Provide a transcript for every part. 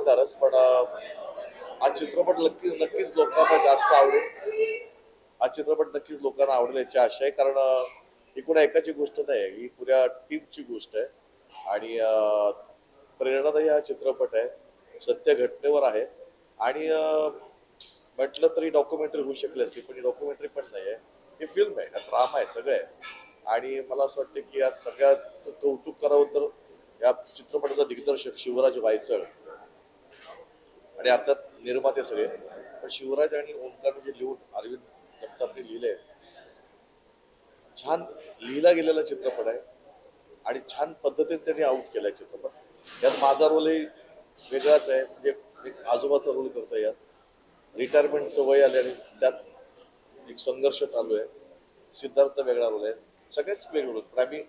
आवडणारच, पण हा चित्रपट नक्कीच लोकांना जास्त आवडेल. हा चित्रपट नक्कीच लोकांना आवडेल याची आशा आहे, कारण ही कुणा एकाची गोष्ट नाही, ही पुऱ्या टीमची गोष्ट आहे. आणि प्रेरणादायी हा चित्रपट आहे, सत्य घटनेवर आहे. आणि म्हटलं तरी डॉक्युमेंटरी होऊ शकली असती, पण ही डॉक्युमेंटरी पण नाही आहे, ही फिल्म आहे, हा ड्रामा आहे, सगळं आहे. आणि मला असं वाटतं की आज सगळ्यात कौतुक करावं तर या चित्रपटाचा दिग्दर्शक शिवराज वायचळ आणि अर्थात निर्माते सगळे. पण शिवराज आणि ओंकारने जे लिहून अरविंद जगतापने लिहिले, छान लिहिला गेलेला चित्रपट आहे आणि छान पद्धतीने त्यांनी आउट केलाय चित्रपट. यात माझा रोलही वेगळाच आहे, म्हणजे एक आजोबाचा रोल करतोय यात. रिटायरमेंटचं वय आले आणि त्यात एक संघर्ष चालू आहे. सिद्धार्थचा वेगळा रोल आहे, सगळ्याच वेगळं रोल. पण आम्ही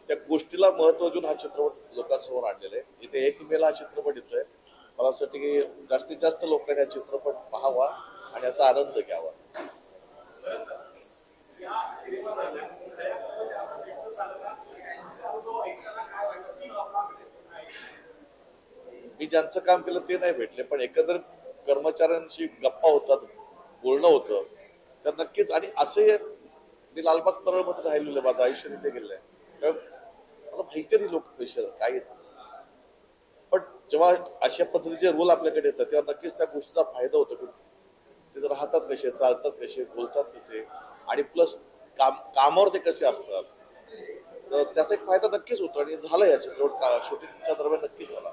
त्या गोष्टीला महत्व देऊन हा चित्रपट लोकांसमोर आणलेला आहे. इथे 1 मेला हा चित्रपट येतोय. मला असं वाटतं की जास्तीत जास्त लोकांनी हा चित्रपट पाहावा आणि याचा आनंद घ्यावा. मी ज्यांचं काम केलं ते नाही भेटले, पण एकंदरीत कर्मचाऱ्यांशी गप्पा होतात, बोलणं होतं, तर नक्कीच. आणि असे मी लालबाग परळमध्ये राहिलेलं आहे, माझं आयुष्य तिथे गेलेलं आहे, कारण मला माहिती आहे लोक कसे काय आहेत. पण जेव्हा अशा पद्धतीचे रोल आपल्याकडे येतात तेव्हा नक्कीच त्या गोष्टीचा फायदा होतो की ते राहतात कसे, चालतात कसे, बोलतात कसे, आणि प्लस कामावर ते कसे असतात. तर त्याचा एक फायदा नक्कीच होतो आणि झाला या चित्रपट शूटिंगच्या दरम्यान नक्कीच झाला.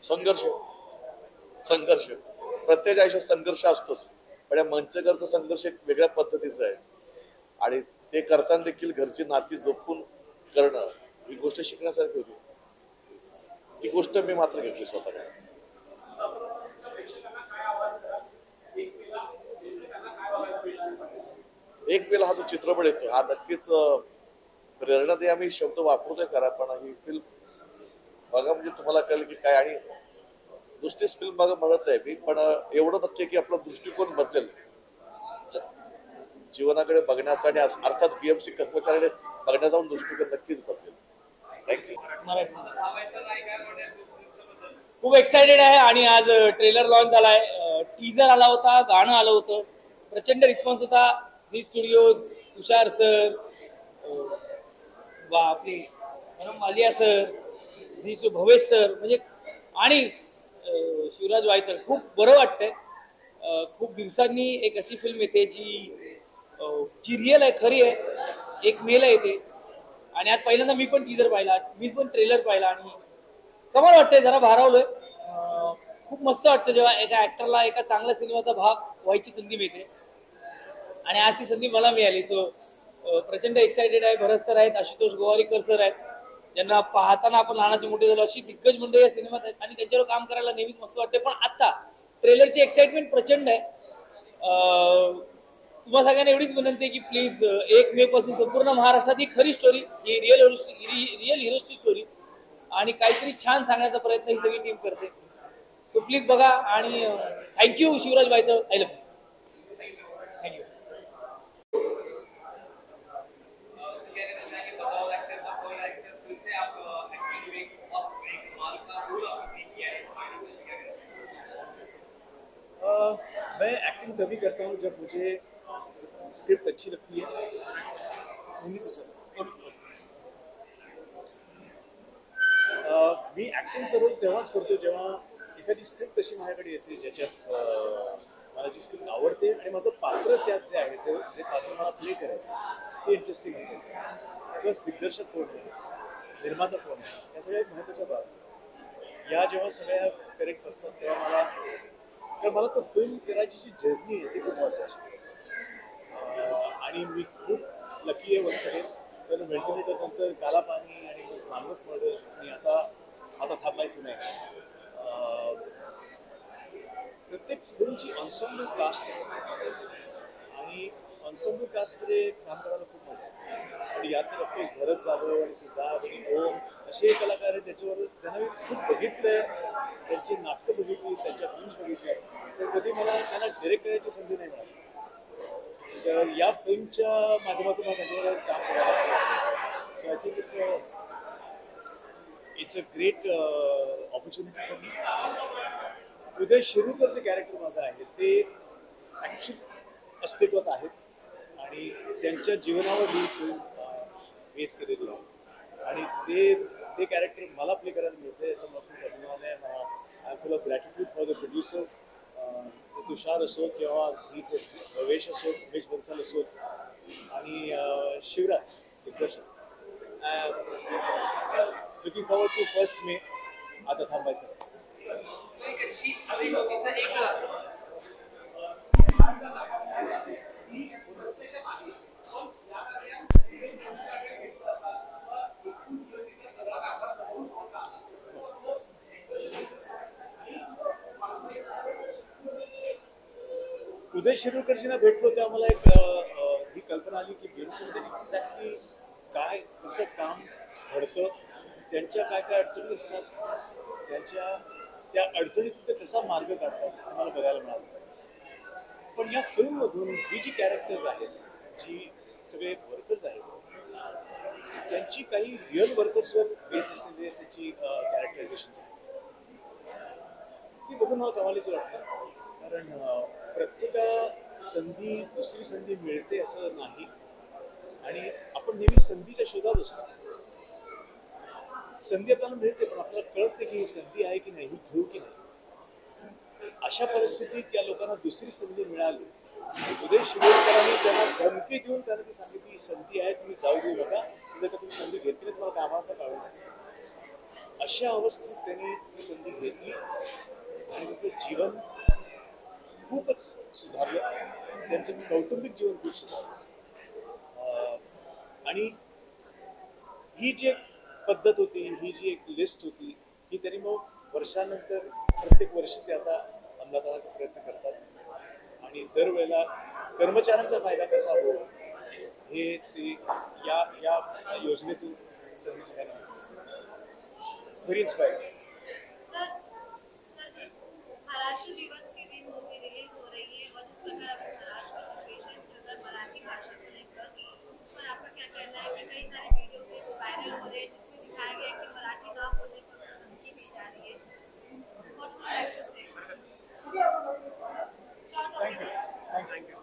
संघर्ष संघर्ष प्रत्येक आयुष्यात संघर्ष असतोच, पण या मंचकरचा संघर्ष एक वेगळ्या पद्धतीचा आहे. आणि ते करताना देखील घरची नाती जपून करणं ही गोष्ट शिकण्यासारखी होती. ती गोष्ट मी मात्र घेतली स्वतःकडे. एक वेळेला हा जो चित्रपट येतो हा नक्कीच प्रेरणादायी आम्ही शब्द वापरतोय खरा, पण ही फिल्म बघा म्हणजे तुम्हाला कळेल की काय. आणि नुसतीच फिल्म बघा म्हणत नाही मी, पण एवढं नक्की की आपला दृष्टिकोन बदलेल जीवनाकडे बघण्याचा, आणि अर्थात बीएमसी कर्मचाऱ्याकडे बघण्याचा पण दृष्टिकोन नक्कीच बदलेल. थँक्यू. खूप एक्सायटेड आहे आणि आज ट्रेलर लॉन्च झालाय, टीजर आला होता, गाणं आलं होतं, प्रचंड रिस्पॉन्स होता. झी स्टुडिओज, तुषार सर, आपले मनोज मालिया सर, झी भवेश सर, म्हणजे आणि शिवराज वायचळ, खूप बरं वाटतंय. खूप दिवसांनी एक अशी फिल्म येते जी रिअल आहे, खरी आहे. 1 मेला येते आणि आज पहिल्यांदा मी पण टीजर पाहिला, मी पण ट्रेलर पाहिला आणि कमाल वाटतंय, जरा भारावलोय. खूप मस्त वाटतं जेव्हा एका ऍक्टरला एका चांगल्या सिनेमाचा भाग व्हायची संधी मिळते आणि आज ती संधी मला मिळाली. सो प्रचंड एक्सायटेड आहे. भरत सर आहेत, आशुतोष गोवारीकर सर आहेत, ज्यांना पाहताना आपण लहानाची मोठी झालो अशी दिग्गज मंडळी या सिनेमात आहेत आणि त्यांच्यावर काम करायला नेहमीच मस्त वाटते. पण आता ट्रेलरची एक्साइटमेंट प्रचंड आहे. तुम्हाला सगळ्यांना एवढीच विनंती आहे की प्लीज 1 मे पासून संपूर्ण महाराष्ट्रात ही खरी स्टोरी, ही रिअल हिरोची स्टोरी आणि काहीतरी छान सांगण्याचा प्रयत्न ही सगळी टीम करते. सो प्लीज बघा आणि thank you Shivraj Waychal, I love you. Thank you. मैं एक्टिंग तभी करता हूँ जब मुझे स्क्रिप्ट अच्छी लगती है. हिंदी तो चलो. मी ॲक्टिंगचा रोल तेव्हाच करतो जेव्हा एखादी स्क्रिप्ट अशी माझ्याकडे येते ज्याच्यात मला जी स्क्रिप्ट आवडते आणि माझं पात्र त्यात जे आहे, जे पात्र मला प्ले करायचं ते इंटरेस्टिंग असेल. प्लस दिग्दर्शक कोण आहे, निर्माता कोण आहे, या सगळ्या महत्त्वाच्या बाबी या जेव्हा सगळ्या करेक्ट असतात तेव्हा मला तो फिल्म करायची जी जर्नी आहे ती खूप महत्त्वाची. आणि मी खूप लकी आहे वन्स अगेन, तर व्हेंटिलेटर नंतर काला पाणी आणि मग मानवत मर्डर्स आणि आता थांबायचं नाही. प्रत्येक फिल्मची ऑन्सॉम्बल कास्ट आहे आणि ऑन्सॉम्बल कास्टमध्ये काम करायला खूप मजा येते. आणि यात तर ऑफकोर्स भरत जाधव आणि सिद्धार्थ आणि ओम असे कलाकार आहेत त्याच्यावर ज्यांना मी खूप बघितलंय, त्यांची नाटकं बघितली, त्यांच्या फिल्म्स बघितल्या, पण कधी मला त्यांना डिरेक्ट करायची संधी नाही मिळाली. तर या फिल्मच्या माध्यमातून मला त्यांच्याबरोबर काम करायला मिळालं. So I think it's a great opportunity for me. Uday Shirurkar जे कॅरेक्टर माझं आहे ते ॲक्च्युअल अस्तित्वात आहेत आणि त्यांच्या जीवनावर ही फिल्म बेस केलेली आहे आणि ते कॅरेक्टर मला प्ले करायला मिळते याचा मला खूप अभिमान आहे. मला I full of gratitude for the producers, Tushar असो किंवा झीचे भवेश असो, उमेश बन्सल असो आणि शिवराज दिग्दर्शक. लुकिंग फॉरवर्ड टू 1 मे. आता थांबायचं. उदय शिरूरकरजींना भेटलो तेव्हा मला एक ही कल्पना आली की बीएमसीमध्ये एक्झॅक्टली काय कसं काम घडतं, त्यांच्या काय काय अडचणी असतात, त्या अडचणीतून ते कसा मार्ग काढतात मला बघायला मिळालं. पण या फिल्ममधून ही जी कॅरेक्टर्स आहेत, जी सगळे वर्कर्स आहेत, त्यांची काही रिअल वर्कर्सवर बेस असलेली त्यांची कॅरेक्टरायझेशन आहे. ती बघून मला कमालीचं वाटतं. कारण प्रत्येकाला दुसरी संधी मिळते असं नाही आणि आपण नेहमी संधीच्या शोधात असतो. संधी आपल्याला मिळते पण आपल्याला कळत नाही की ही संधी आहे की नाही, ही घेऊ की नाही. अशा परिस्थितीत या लोकांना दुसरी संधी मिळाली. उदय शिरूरकरांनी त्यांना धमकी देऊन त्यांना ती सांगितली ही संधी आहे, तुम्ही जाऊ देऊ नका, जर का तुम्ही संधी घेतली तुम्हाला कामावर काढून टाकेल. अशा अवस्थेत त्यांनी ती संधी घेतली आणि त्यांचं जीवन खूपच सुधारलं, त्यांचं कौटुंबिक जीवन खूप सुधारलं. आणि ही जी एक पद्धत होती, ही जी एक लिस्ट होती, ही त्यांनी मग वर्षानंतर प्रत्येक वर्षी ते आता अंमलात आणण्याचा प्रयत्न करतात आणि दरवेळेला कर्मचाऱ्यांचा फायदा कसा हो हे ते या योजनेतून संधी सगळ्यांना मिळते. Very inspiring. महाराष्ट्र दिवस के दिन मूवी रिलीज हो रही है और इस समय अगर महाराष्ट्र सिचुएशन चल रहा है मराठी भाषा को लेकर, उस पर आपका क्या कहना है कि कई सारे वीडियो क्लिप्स वायरल हो रहे हैं जिसमें दिखाया गया है कि मराठी ना बोलने पर धमकी दी जा रही है. What would you like to say? Thank you.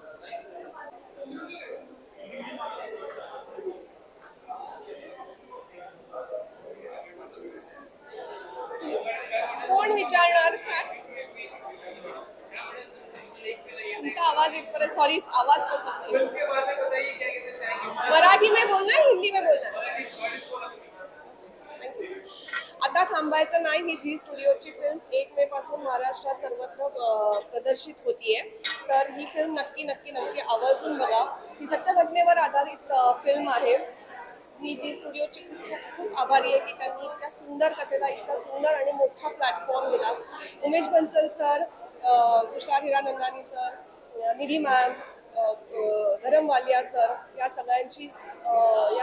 कोण विचारणार काय? तुमचा आवाज इथपर्यंत, सॉरी आवाज पोहोचत नाही. मराठी में बोलना है, हिंदी में बोलना है? आता थांबायचं नाही ही झी स्टुडिओची फिल्म 1 मे पासून महाराष्ट्रात सर्वत्र प्रदर्शित होतीये. तर ही फिल्म नक्की आवर्जून बघा. ही सत्य घटनेवर आधारित फिल्म आहे. मी झी स्टुडिओची खूप आभारी आहे की त्यांनी इतक्या सुंदर कथेला इतका सुंदर आणि मोठा प्लॅटफॉर्म दिला. उमेश बन्सल सर, तुषार हिरानंदानी सर, निधी मॅम, धरम वालिया सर, या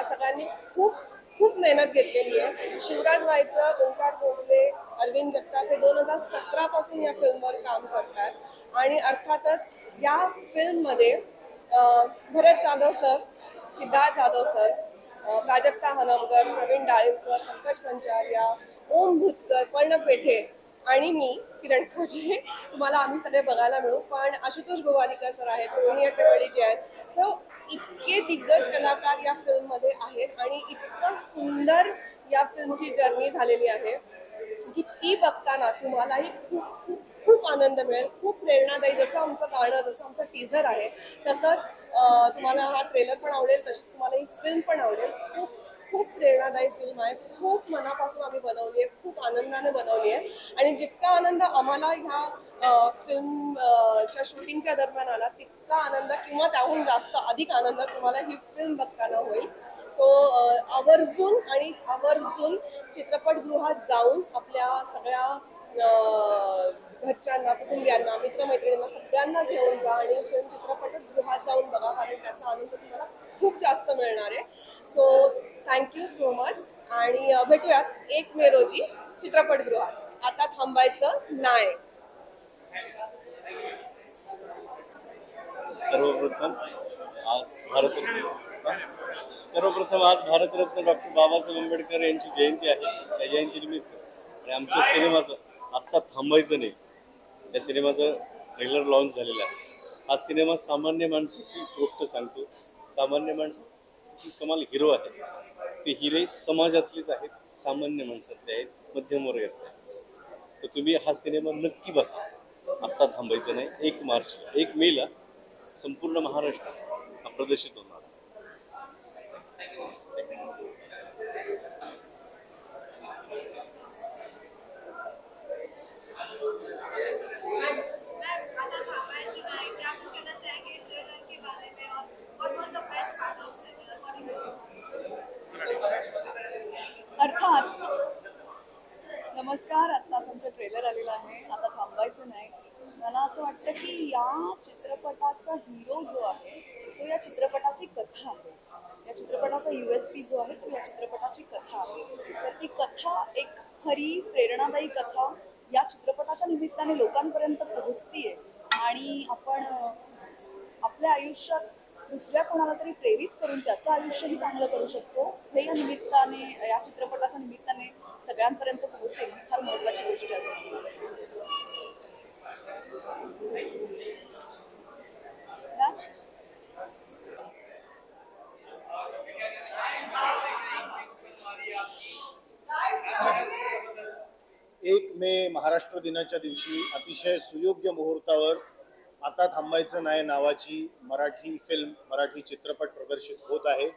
सगळ्यांनी खूप मेहनत घेतलेली आहे. शिवराज वायचळ, ओंकार गोगले, अरविंद जगताप हे 2017 पासून या फिल्मवर काम करतात आणि अर्थातच या फिल्ममध्ये भरत जाधव सर, सिद्धार्थ जाधव सर, प्राजक्ता हनमकर, प्रवीण डाळिंबकर, पंकज पंचार्या, ओम भूतकर, पर्ण पेठे आणि मी किरण खोजे तुम्हाला आम्ही सगळे बघायला मिळू. पण आशुतोष गोवारीकर सर आहेत, रोहिणी अटेवाडी जे आहेत. सो इतके दिग्गज कलाकार या फिल्ममध्ये आहेत आणि इतकं सुंदर या फिल्मची जर्नी झालेली आहे की ती बघताना तुम्हालाही खूप आनंद मिळेल, खूप प्रेरणादायी. जसं आमचं गाणं, जसं आमचं टीझर आहे तसंच तुम्हाला हा ट्रेलर पण आवडेल, तशीच तुम्हाला ही फिल्म पण आवडेल. खूप प्रेरणादायी फिल्म आहे. खूप मनापासून आम्ही बनवली आहे, खूप आनंदाने बनवली आहे आणि जितका आनंद आम्हाला ह्या फिल्मच्या शूटिंगच्या दरम्यान आला तितका आनंद किंवा त्याहून जास्त अधिक आनंद तुम्हाला ही फिल्म बघताना होईल. सो आवर्जून चित्रपटगृहात जाऊन आपल्या सगळ्या घरच्यांना, कुटुंबियांना, मित्रमैत्रिणींना सगळ्यांना घेऊन जा आणि फिल्म चित्रपटगृहात जाऊन बघा, कारण त्याचा आनंद तुम्हाला खूप जास्त मिळणार आहे. सो थँक्यू सो मच आणि भेटूयात 1 मे रोजी चित्रपटगृहात. आता थांबायचं नाही. सर्वप्रथम भारतरत्न. सर्वप्रथम आज भारतरत्न डॉक्टर बाबासाहेब आंबेडकर यांची जयंती आहे. त्या जयंतीनिमित्त आणि आमच्या सिनेमाचं आत्ता थांबायचं नाही या सिनेमाचं ट्रेलर लॉन्च झालेलं आहे. हा सिनेमा सामान्य माणसाची गोष्ट सांगतो. सामान्य माणसाची कमाल हिरो आहे. ते हिरे समाजातलेच आहेत, सामान्य माणसातले आहेत, मध्यमवर्गातले आहेत. तर तुम्ही हा सिनेमा नक्की बघा. आत्ता थांबायचं नाही. 1 मेला संपूर्ण महाराष्ट्रात हा प्रदर्शित होणार. आता थांबायची नाही क्या आपको कहना चाहेंगे ट्रेलर के बारे में और व्हाट वाज the best part of trailer according अर्थात नमस्कार, आत्ताच आमचं ट्रेलर आलेलं आहे. आता थांबायचं नाही. मला असं वाटतं की या चित्रपटाचा हिरो जो आहे तो या चित्रपटाची कथा आहे. या चित्रपटाचा USP जो आहे तो या चित्रपटाची कथा आहे. तर ती कथा एक खरी प्रेरणादायी कथा या चित्रपटाच्या निमित्ताने लोकांपर्यंत पोहोचतीये आणि आपण आपल्या आयुष्यात दुसऱ्या कोणाला तरी प्रेरित करून त्याचं आयुष्यही चांगलं करू शकतो. हे या निमित्ताने, या चित्रपटाच्या निमित्ताने सगळ्यांपर्यंत पोहोचेल ही फार महत्त्वाची गोष्ट असेल. एक मे महाराष्ट्र दिनाच्या दिवशी अतिशय सुयोग्य मुहूर्तावर आता थांबायचं नाही नावाची मराठी फिल्म, मराठी चित्रपट प्रदर्शित होत आहे.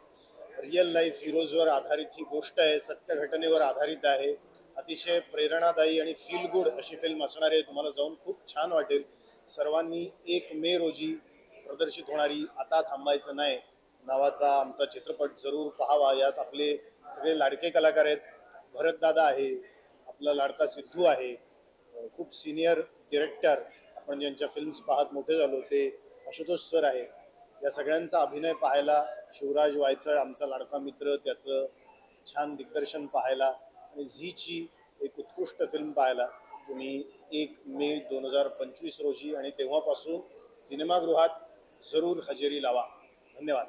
रिअल लाईफ हिरोजवर आधारित ही गोष्ट आहे. सत्य घटनेवर आधारित आहे. अतिशय प्रेरणादायी आणि फील गुड अशी फिल्म असणार आहे. तुम्हाला जाऊन खूप छान वाटेल. सर्वांनी 1 मे रोजी प्रदर्शित होणारी आता थांबायचं नाही नावाचा आमचा चित्रपट जरूर पाहावा. यात आपले सगळे लाडके कलाकार आहेत. भरतदादा आहे, आपला लाडका सिद्धू आहे, खूप सिनियर डिरेक्टर आपण ज्यांच्या फिल्म्स पाहत मोठे झालो ते आशुतोष सर आहे. या सगळ्यांचा अभिनय पाहायला, शिवराज वायचळ आमचा लाडका मित्र त्याचं छान दिग्दर्शन पाहायला आणि झीची एक उत्कृष्ट फिल्म पाहायला तुम्ही 1 मे 2025 रोजी आणि तेव्हापासून सिनेमागृहात जरूर हजेरी लावा. धन्यवाद.